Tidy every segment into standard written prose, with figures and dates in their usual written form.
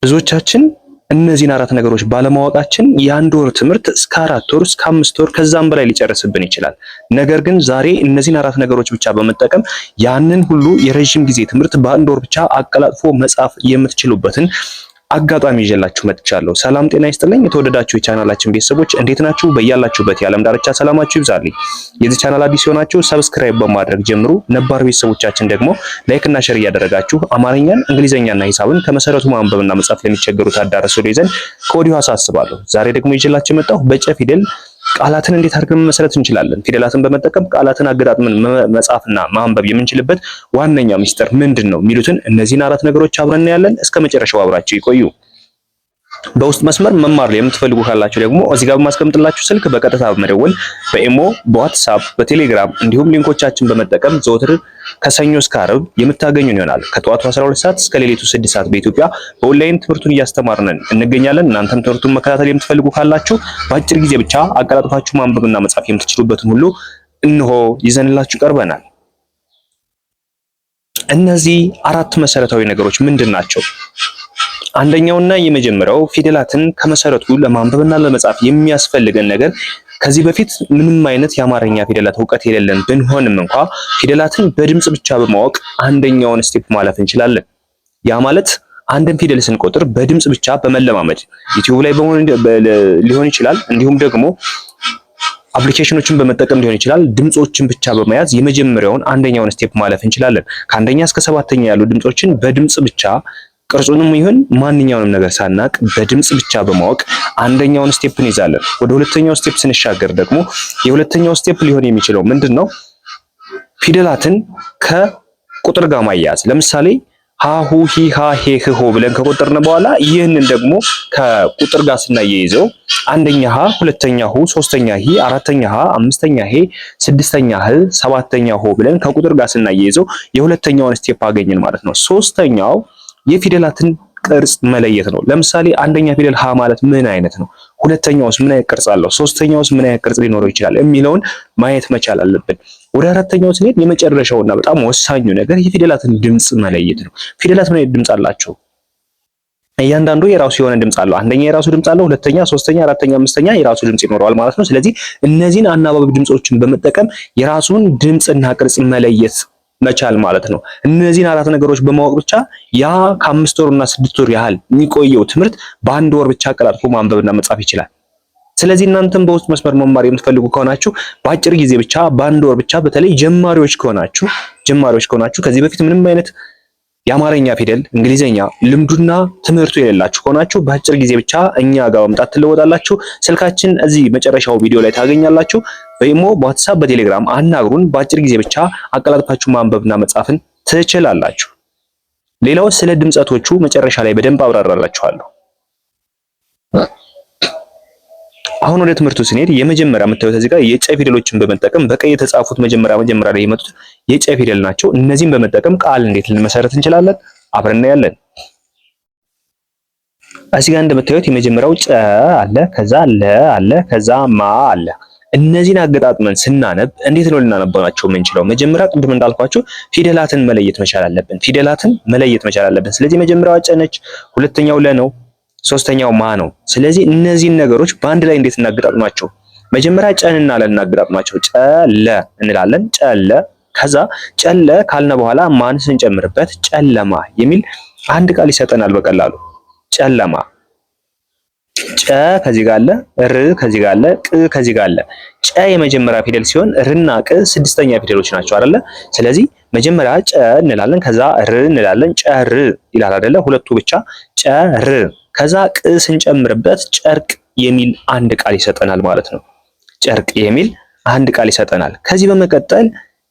ብዙዎቻችን እነዚህን አራት ነገሮች ባለማወቃችን የአንድ ወር ትምህርት እስከ 4 ወር እስከ 5 ወር ከዛም በላይ ሊጨርስብን ይችላል። ነገር ግን ዛሬ እነዚህን አራት ነገሮች ብቻ በመጠቀም ያንን ሁሉ የረጅም ጊዜ ትምህርት በአንድ ወር ብቻ አቀላጥፎ መጻፍ የምትችሉበትን አጋጣሚ ይዤላችሁ መጥቻለሁ። ሰላም ጤና ይስጥልኝ። የተወደዳችሁ የቻናላችን ቤተሰቦች እንዴት ናችሁ? በያላችሁበት የዓለም ዳርቻ ሰላማችሁ ይብዛልኝ። የዚህ ቻናል አዲስ የሆናችሁ ሰብስክራይብ በማድረግ ጀምሩ። ነባር ቤተሰቦቻችን ደግሞ ላይክ እና ሼር እያደረጋችሁ አማርኛን፣ እንግሊዘኛና ሂሳብን ከመሰረቱ ማንበብና መጻፍ ለሚቸገሩት አዳረሱልኝ ዘንድ ከወዲሁ አሳስባለሁ። ዛሬ ደግሞ ይዤላችሁ የመጣሁ በጨ ፊደል ቃላትን እንዴት አድርገን መመሰረት እንችላለን? ፊደላትን በመጠቀም ቃላትን አገጣጥመን መጻፍና ማንበብ የምንችልበት ዋነኛው ሚስጥር ምንድነው? የሚሉትን እነዚህን አራት ነገሮች አብረን እናያለን። እስከ መጨረሻው አብራችሁ ይቆዩ። በውስጥ መስመር መማር የምትፈልጉ ካላችሁ ደግሞ እዚህ ጋር በማስቀምጥላችሁ ስልክ በቀጥታ በመደወል በኢሞ፣ በዋትስአፕ፣ በቴሌግራም እንዲሁም ሊንኮቻችን በመጠቀም ዘወትር ከሰኞ እስከ ዓርብ የምታገኙን ይሆናል። ከጠዋቱ 12 ሰዓት እስከ ሌሊቱ 6 ሰዓት በኢትዮጵያ በኦንላይን ትምህርቱን እያስተማርነን እንገኛለን። እናንተም ትምህርቱን መከታተል የምትፈልጉ ካላችሁ በአጭር ጊዜ ብቻ አቀላጥፋችሁ ማንበብና መጻፍ የምትችሉበትን ሁሉ እንሆ ይዘንላችሁ ቀርበናል። እነዚህ አራት መሰረታዊ ነገሮች ምንድን ናቸው? አንደኛውና የመጀመሪያው ፊደላትን ከመሰረቱ ለማንበብና ለመጻፍ የሚያስፈልገን ነገር ከዚህ በፊት ምንም አይነት የአማርኛ ፊደላት ዕውቀት የሌለን ብንሆንም እንኳ ፊደላትን በድምጽ ብቻ በማወቅ አንደኛውን ስቴፕ ማለፍ እንችላለን። ያ ማለት አንድን ፊደል ስንቆጥር በድምጽ ብቻ በመለማመድ ዩቲዩብ ላይ ሊሆን ይችላል፣ እንዲሁም ደግሞ አፕሊኬሽኖችን በመጠቀም ሊሆን ይችላል። ድምጾችን ብቻ በመያዝ የመጀመሪያውን አንደኛውን ስቴፕ ማለፍ እንችላለን። ከአንደኛ እስከ ሰባተኛ ያሉ ድምጾችን በድምጽ ብቻ ቅርጹንም ይሁን ማንኛውንም ነገር ሳናቅ በድምጽ ብቻ በማወቅ አንደኛውን ስቴፕ እንይዛለን። ወደ ሁለተኛው ስቴፕ ስንሻገር ደግሞ የሁለተኛው ስቴፕ ሊሆን የሚችለው ምንድነው? ፊደላትን ከቁጥር ጋር ማያያዝ። ለምሳሌ ሃሁ ሂ ሃ ሄ ህ ሆ ብለን ከቆጠርን በኋላ ይህንን ደግሞ ከቁጥር ጋር ስናያይዘው አንደኛ ሃ፣ ሁለተኛ ሁ፣ ሶስተኛ ሂ፣ አራተኛ ሃ፣ አምስተኛ ሄ፣ ስድስተኛ ህ፣ ሰባተኛ ሆ ብለን ከቁጥር ጋር ስናያይዘው የሁለተኛውን ስቴፕ አገኘን ማለት ነው። ሶስተኛው የፊደላትን ቅርጽ መለየት ነው። ለምሳሌ አንደኛ ፊደል ሀ ማለት ምን አይነት ነው? ሁለተኛውስ ምን አይነት ቅርጽ አለው? ሶስተኛውስ ምን አይነት ቅርጽ ሊኖረው ይችላል? የሚለውን ማየት መቻል አለብን። ወደ አራተኛው ስንሄድ የመጨረሻውና በጣም ወሳኙ ነገር የፊደላትን ድምጽ መለየት ነው። ፊደላት ምን አይነት ድምጽ አላቸው? እያንዳንዱ የራሱ የሆነ ድምጽ አለው። አንደኛ የራሱ ድምጽ አለው፣ ሁለተኛ፣ ሶስተኛ፣ አራተኛ፣ አምስተኛ የራሱ ድምጽ ይኖረዋል ማለት ነው። ስለዚህ እነዚህን አናባቢ ድምጾችን በመጠቀም የራሱን ድምጽና ቅርጽ መለየት መቻል ማለት ነው። እነዚህን አራት ነገሮች በማወቅ ብቻ ያ ከ5 ወርና 6 ወር ያህል የሚቆየው ትምህርት በአንድ ወር ብቻ አቀላጥፎ ማንበብና መጻፍ ይችላል። ስለዚህ እናንተም በውስጥ መስመር መማር የምትፈልጉ ከሆናችሁ በአጭር ጊዜ ብቻ በአንድ ወር ብቻ በተለይ ጀማሪዎች ከሆናችሁ ከዚህ በፊት ምንም አይነት የአማርኛ ፊደል፣ እንግሊዘኛ ልምዱና ትምህርቱ የሌላችሁ ከሆናችሁ በአጭር ጊዜ ብቻ እኛ ጋር መምጣት ትለወጣላችሁ። ስልካችን እዚህ መጨረሻው ቪዲዮ ላይ ታገኛላችሁ። በኢሞ፣ በዋትስአፕ፣ በቴሌግራም አናግሩን። በአጭር ጊዜ ብቻ አቀላጥፋችሁ ማንበብና መጻፍን ትችላላችሁ። ሌላው ስለ ድምጸቶቹ መጨረሻ ላይ በደንብ አብራራላችኋለሁ። አሁን ወደ ትምህርቱ ስንሄድ የመጀመሪያ የምታዩት እዚህ ጋር የጨ ፊደሎችን በመጠቀም በቀይ የተጻፉት መጀመሪያ ላይ የመጡት የጨ ፊደል ናቸው። እነዚህን በመጠቀም ቃል እንዴት ልንመሰረት እንችላለን አብረን እናያለን። እዚህ ጋር እንደምታዩት የመጀመሪያው ጨ አለ፣ ከዛ ለ አለ፣ ከዛ ማ አለ። እነዚህን አገጣጥመን ስናነብ እንዴት ነው ልናነባቸው የምንችለው? መጀመሪያ ቅድም እንዳልኳችሁ ፊደላትን መለየት መቻል አለብን። ስለዚህ መጀመሪያው ጨ ነች፣ ሁለተኛው ለ ነው፣ ሶስተኛው ማ ነው። ስለዚህ እነዚህን ነገሮች በአንድ ላይ እንዴት እናገጣጥማቸው? መጀመሪያ ጨንና ለ እናገጣጥማቸው። ጨለ እንላለን፣ ጨለ። ከዛ ጨለ ካልነ በኋላ ማን ስንጨምርበት ጨለማ የሚል አንድ ቃል ይሰጠናል በቀላሉ። ጨለማ። ጨ ከዚህ ጋር አለ፣ ር ከዚህ ጋር አለ፣ ቅ ከዚህ ጋር አለ። ጨ የመጀመሪያ ፊደል ሲሆን ርና ቅ ስድስተኛ ፊደሎች ናቸው አይደለ? ስለዚህ መጀመሪያ ጨ እንላለን፣ ከዛ ር እንላለን። ጨር ይላል አይደለ? ሁለቱ ብቻ ጨር። ከዛ ቅ ስንጨምርበት ጨርቅ የሚል አንድ ቃል ይሰጠናል ማለት ነው። ጨርቅ የሚል አንድ ቃል ይሰጠናል። ከዚህ በመቀጠል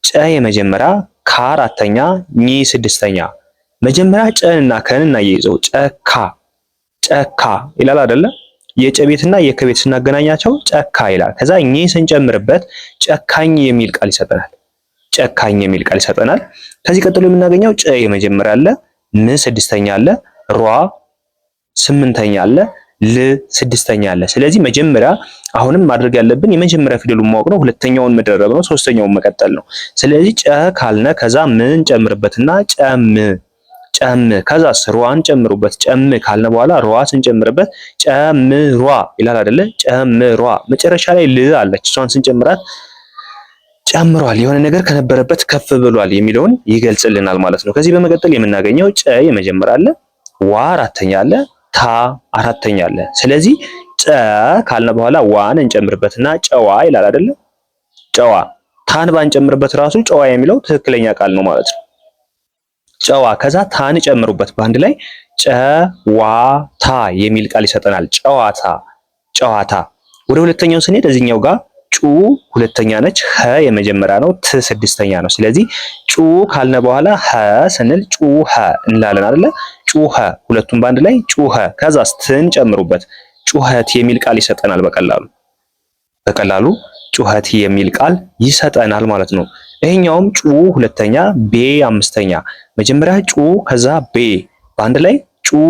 ጨ የመጀመሪያ፣ ከ አራተኛ፣ ኝ ስድስተኛ። መጀመሪያ ጨንና ከን እናያይዘው ጨካ ይላል አይደለ? የጨ ቤትና የከ ቤት ስናገናኛቸው ጨካ ይላል። ከዛ ኝ ስንጨምርበት ጨካኝ የሚል ቃል ይሰጠናል። ከዚህ ቀጥሎ የምናገኘው ጨ የመጀመሪያ አለ፣ ም ስድስተኛ አለ፣ ሯ ስምንተኛ አለ፣ ል ስድስተኛ አለ። ስለዚህ መጀመሪያ አሁንም ማድረግ ያለብን የመጀመሪያ ፊደሉን ማወቅ ነው፣ ሁለተኛውን መደረብ ነው፣ ሶስተኛውን መቀጠል ነው። ስለዚህ ጨ ካልነ ከዛ ምን ጨምርበትና ጨም ከዛ ሯን ጨምሩበት። ጨም ካልነ በኋላ ሯ ስንጨምርበት ጨምሯ ይላል አይደለ? ጨምሯ። መጨረሻ ላይ ል አለች። እሷን ስንጨምራት ጨምሯል፣ የሆነ ነገር ከነበረበት ከፍ ብሏል የሚለውን ይገልጽልናል ማለት ነው። ከዚህ በመቀጠል የምናገኘው ጨ የመጀመሪያ አለ፣ ዋ አራተኛ አለ፣ ታ አራተኛ አለ። ስለዚህ ጨ ካልነ በኋላ ዋን እንጨምርበትና ጨዋ ይላል አይደለ? ጨዋ። ታን ባንጨምርበት ራሱ ጨዋ የሚለው ትክክለኛ ቃል ነው ማለት ነው። ጨዋ። ከዛ ታን ጨምሩበት በአንድ ላይ ጨዋታ የሚል ቃል ይሰጠናል። ጨዋታ፣ ጨዋታ። ወደ ሁለተኛው ስንሄድ እዚህኛው ጋር ጩ ሁለተኛ ነች፣ ሀ የመጀመሪያ ነው፣ ት ስድስተኛ ነው። ስለዚህ ጩ ካልነ በኋላ ሀ ስንል ጩኸ እንላለን አይደለ? ጩኸ። ሁለቱም በአንድ ላይ ጩኸ። ከዛ ትን ጨምሩበት፣ ጩኸት የሚል ቃል ይሰጠናል። በቀላሉ ጩኸት የሚል ቃል ይሰጠናል ማለት ነው። ይሄኛውም ጩ ሁለተኛ፣ ቤ አምስተኛ። መጀመሪያ ጩ ከዛ ቤ በአንድ ላይ ጩ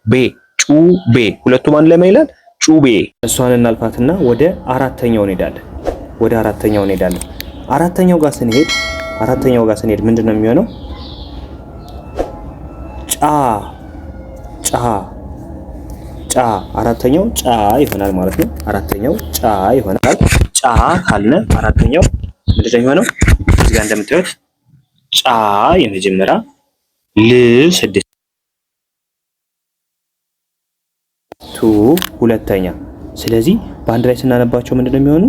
ቤ፣ ጩ ቤ። ሁለቱም አንድ ላይ ማይላል ጩቤ። እሷን እናልፋትና ወደ አራተኛው እንሄዳለን። አራተኛው ጋር ስንሄድ ምንድነው የሚሆነው? ጫ። አራተኛው ጫ ይሆናል ማለት ነው። አራተኛው ጫ ይሆናል። ጫ ካልነ አራተኛው ምንድነው የሚሆነው? እዚህ ጋር እንደምታዩት ጫ የመጀመሪያ፣ ል ስድስት፣ ቱ ሁለተኛ። ስለዚህ በአንድ ላይ ስናነባቸው ምንድነው የሚሆኑ?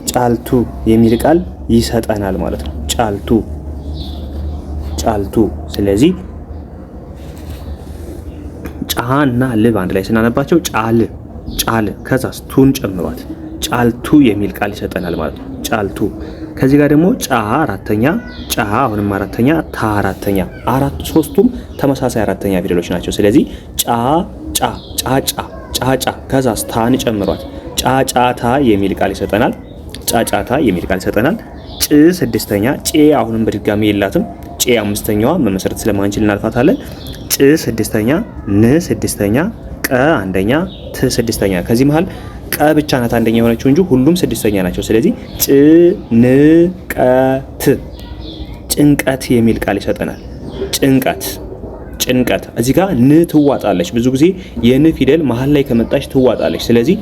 ጫልቱ የሚል ቃል ይሰጠናል ማለት ነው። ጫልቱ። ስለዚህ ጫ እና ል በአንድ ላይ ስናነባቸው ጫል። ከዛ ቱን ጨምሯት ጫልቱ የሚል ቃል ይሰጠናል ማለት ነው። ጫልቱ። ከዚህ ጋር ደግሞ ጫ አራተኛ፣ ጫ አሁንም አራተኛ፣ ታ አራተኛ። ሶስቱም ተመሳሳይ አራተኛ ፊደሎች ናቸው። ስለዚህ ጫጫ። ከዛ ታን ጨምሯት ጫጫታ የሚል ቃል ይሰጠናል። ጭ ስድስተኛ፣ ጬ አሁንም በድጋሚ የላትም። ጬ አምስተኛዋ መመሰረት ስለማንችል እናልፋታለን። ጭ ስድስተኛ፣ ን ስድስተኛ፣ ቀ አንደኛ፣ ት ስድስተኛ። ከዚህ መሃል ቀ ብቻ ናት አንደኛ የሆነችው እንጂ ሁሉም ስድስተኛ ናቸው። ስለዚህ ጭንቀት የሚል ቃል ይሰጠናል። ጭንቀት። እዚህ ጋር ን ትዋጣለች። ብዙ ጊዜ የን ፊደል መሃል ላይ ከመጣች ትዋጣለች። ስለዚህ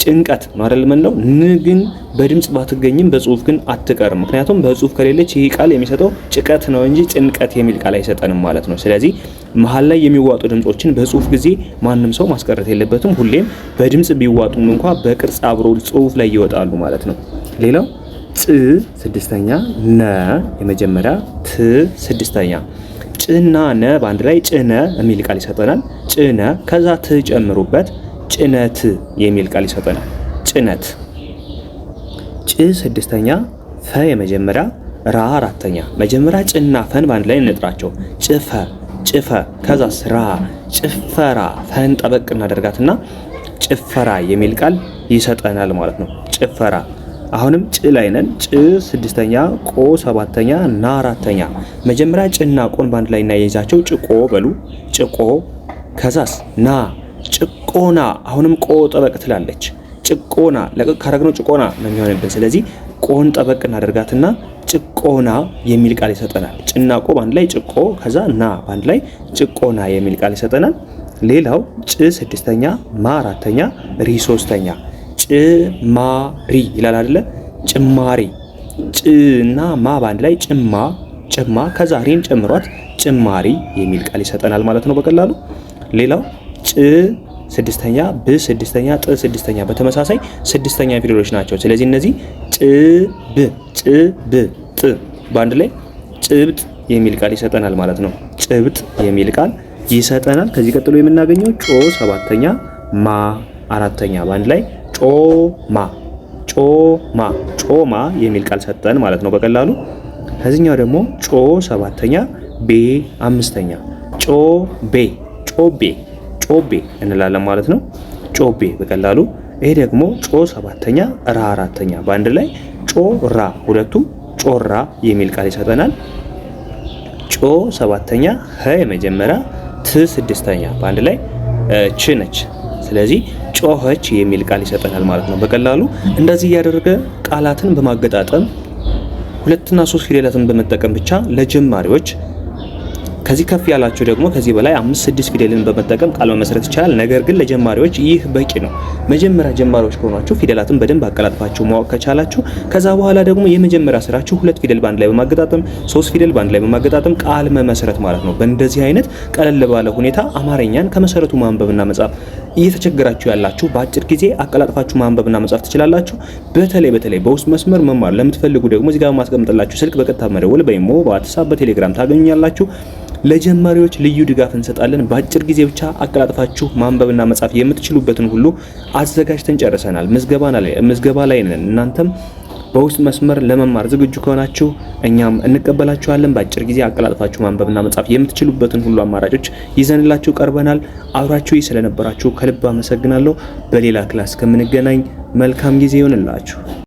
ጭንቀት ነው አይደል? ምን ነው ን ግን በድምጽ ባትገኝም በጽሁፍ ግን አትቀርም። ምክንያቱም በጽሁፍ ከሌለች ይህ ቃል የሚሰጠው ጭቀት ነው እንጂ ጭንቀት የሚል ቃል አይሰጠንም ማለት ነው። ስለዚህ መሃል ላይ የሚዋጡ ድምጾችን በጽሁፍ ጊዜ ማንም ሰው ማስቀረት የለበትም። ሁሌም በድምጽ ቢዋጡም እንኳን በቅርጽ አብሮ ጽሁፍ ላይ ይወጣሉ ማለት ነው። ሌላው ጭ ስድስተኛ፣ ነ የመጀመሪያ፣ ት ስድስተኛ። ጭና ነ በአንድ ላይ ጭነ የሚል ቃል ይሰጠናል። ጭነ ከዛ ትጨምሩበት ጭነት የሚል ቃል ይሰጠናል። ጭነት። ጭ ስድስተኛ፣ ፈ የመጀመሪያ፣ ራ አራተኛ። መጀመሪያ ጭና ፈን በአንድ ላይ እንጥራቸው። ጭፈ ከዛስ ራ ጭፈራ። ፈን ጠበቅ እናደርጋትና ጭፈራ የሚል ቃል ይሰጠናል ማለት ነው። ጭፈራ። አሁንም ጭ ላይ ነን። ጭ ስድስተኛ፣ ቆ ሰባተኛ፣ ና አራተኛ። መጀመሪያ ጭና ቆን በአንድ ላይ እናያይዛቸው። ጭቆ በሉ። ጭቆ ከዛስ ና ጭቆና። አሁንም ቆ ጠበቅ ትላለች። ጭቆና ለቀቅ ካረግነው ጭቆና ነው የሚሆንብን። ስለዚህ ቆን ጠበቅ እናደርጋትና ጭቆና የሚል ቃል ይሰጠናል። ጭና ቆ በአንድ ላይ ጭቆ፣ ከዛ ና በአንድ ላይ ጭቆና የሚል ቃል ይሰጠናል። ሌላው ጭ ስድስተኛ፣ ማ አራተኛ፣ ሪ ሶስተኛ። ጭማሪ ይላል አይደለ? ጭማሪ። ጭና ማ በአንድ ላይ ጭማ፣ ከዛ ሪን ጨምሯት ጭማሪ የሚል ቃል ይሰጠናል ማለት ነው በቀላሉ። ሌላው ጭ ስድስተኛ፣ ብ ስድስተኛ፣ ጥ ስድስተኛ። በተመሳሳይ ስድስተኛ ፊደሎች ናቸው። ስለዚህ እነዚህ ጭብጥ በአንድ ላይ ጭብጥ የሚል ቃል ይሰጠናል ማለት ነው። ጭብጥ የሚል ቃል ይሰጠናል። ከዚህ ቀጥሎ የምናገኘው ጮ ሰባተኛ፣ ማ አራተኛ። በአንድ ላይ ጮማ የሚል ቃል ሰጠን ማለት ነው በቀላሉ። ከዚህኛው ደግሞ ጮ ሰባተኛ፣ ቤ አምስተኛ። ጮቤ እንላለን ማለት ነው። ጮቤ በቀላሉ። ይሄ ደግሞ ጮ ሰባተኛ፣ ራ አራተኛ። በአንድ ላይ ጮራ። ሁለቱም ጮራ የሚል ቃል ይሰጠናል። ጮ ሰባተኛ፣ ሀ የመጀመሪያ፣ ት ስድስተኛ። በአንድ ላይ ች ነች። ስለዚህ ጮኸች የሚል ቃል ይሰጠናል ማለት ነው በቀላሉ። እንደዚህ እያደረገ ቃላትን በማገጣጠም ሁለትና ሶስት ፊደላትን በመጠቀም ብቻ ለጀማሪዎች ከዚህ ከፍ ያላችሁ ደግሞ ከዚህ በላይ 5-6 ፊደልን በመጠቀም ቃል መመስረት ይቻላል። ነገር ግን ለጀማሪዎች ይህ በቂ ነው። መጀመሪያ ጀማሪዎች ከሆናችሁ ፊደላትን በደንብ አቀላጥፋችሁ ማወቅ ከቻላችሁ ከዛ በኋላ ደግሞ የመጀመሪያ ስራችሁ 2 ፊደል ባንድ ላይ በማገጣጠም 3 ፊደል ባንድ ላይ በማገጣጠም ቃል መመስረት ማለት ነው። በእንደዚህ አይነት ቀለል ባለ ሁኔታ አማርኛን ከመሰረቱ ማንበብና መጻፍ እየተቸገራችሁ ያላችሁ በአጭር ጊዜ አቀላጥፋችሁ ማንበብና መጻፍ ትችላላችሁ። በተለይ በውስጥ መስመር መማር ለምትፈልጉ ደግሞ እዚህ ጋር ማስቀምጥላችሁ ስልክ በቀጥታ መደወል በኢሞ፣ በዋትስአፕ፣ በቴሌግራም ታገኙኛላችሁ። ለጀማሪዎች ልዩ ድጋፍ እንሰጣለን። በአጭር ጊዜ ብቻ አቀላጥፋችሁ ማንበብና መጻፍ የምትችሉበትን ሁሉ አዘጋጅተን ጨርሰናል። ምዝገባ ላይ ነን። እናንተም በውስጥ መስመር ለመማር ዝግጁ ከሆናችሁ እኛም እንቀበላችኋለን። በአጭር ጊዜ አቀላጥፋችሁ ማንበብና መጻፍ የምትችሉበትን ሁሉ አማራጮች ይዘንላችሁ ቀርበናል። አብራችሁ ስለነበራችሁ ከልብ አመሰግናለሁ። በሌላ ክላስ ከምንገናኝ መልካም ጊዜ ይሆንላችሁ።